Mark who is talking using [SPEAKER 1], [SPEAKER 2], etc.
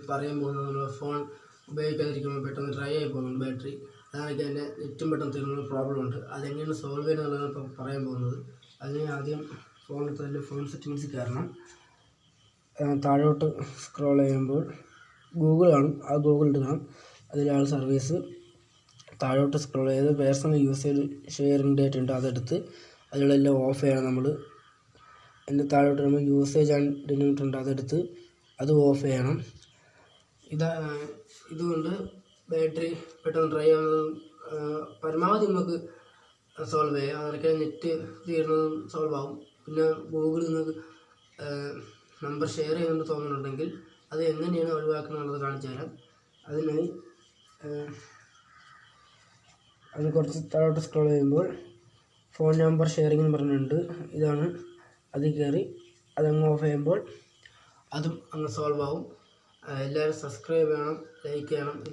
[SPEAKER 1] പറയാൻ പോകുന്നത് നമ്മൾ ഫോൺ ഉപയോഗിക്കാതിരിക്കുമ്പോൾ പെട്ടെന്ന് ഡ്രൈ ആയി പോകുന്നുണ്ട് ബാറ്ററി. അതാണെങ്കിൽ തന്നെ നെറ്റും പെട്ടെന്ന് തീർന്ന പ്രോബ്ലം ഉണ്ട്. അതെങ്ങനെയാണ് സോൾവ് ചെയ്യുന്നതാണ് ഇപ്പോൾ പറയാൻ പോകുന്നത്. അതിന് ആദ്യം ഫോൺ സെറ്റിങ്സിൽ കയറണം. താഴോട്ട് സ്ക്രോൾ ചെയ്യുമ്പോൾ ഗൂഗിൾ കാണും. ആ ഗൂഗിൾ എടുക്കണം. അതിലാണ് സർവീസ്. താഴോട്ട് സ്ക്രോൾ ചെയ്ത് പേഴ്സണൽ യൂസേജ് ഷെയറിംഗ് ഡേറ്റ് ഉണ്ട്, അതെടുത്ത് അതിലെല്ലാം ഓഫ് ചെയ്യണം നമ്മൾ. എന്നിട്ട് താഴോട്ട് നമ്മൾ യൂസേജ് ആൻഡ് ഡിലിമിറ്റ് ഉണ്ട്, അതെടുത്ത് അത് ഓഫ് ചെയ്യണം. ഇതുകൊണ്ട് ബാറ്ററി പെട്ടെന്ന് ഡ്രൈ ആവുന്നതും പരമാവധി നമുക്ക് സോൾവ് ചെയ്യാം. അതൊക്കെ നെറ്റ് തീരുന്നതും സോൾവ് ആവും. പിന്നെ ഗൂഗിളിൽ നിന്ന് നമ്പർ ഷെയർ ചെയ്യുമെന്ന് തോന്നുന്നുണ്ടെങ്കിൽ അത് എങ്ങനെയാണ് ഒഴിവാക്കുന്നത് കാണിച്ചു തരാം. അതിനായി അത് കുറച്ച് താഴോട്ട് സ്ക്രോൾ ചെയ്യുമ്പോൾ ഫോൺ നമ്പർ ഷെയറിംഗ് എന്ന് പറഞ്ഞിട്ടുണ്ട്, ഇതാണ്. അതിൽ കയറി അതങ്ങ് ഓഫ് ചെയ്യുമ്പോൾ അതും അങ്ങ് സോൾവ് ആവും. എല്ലാവരും സബ്സ്ക്രൈബ് ചെയ്യണം, ലൈക്ക് ചെയ്യണം.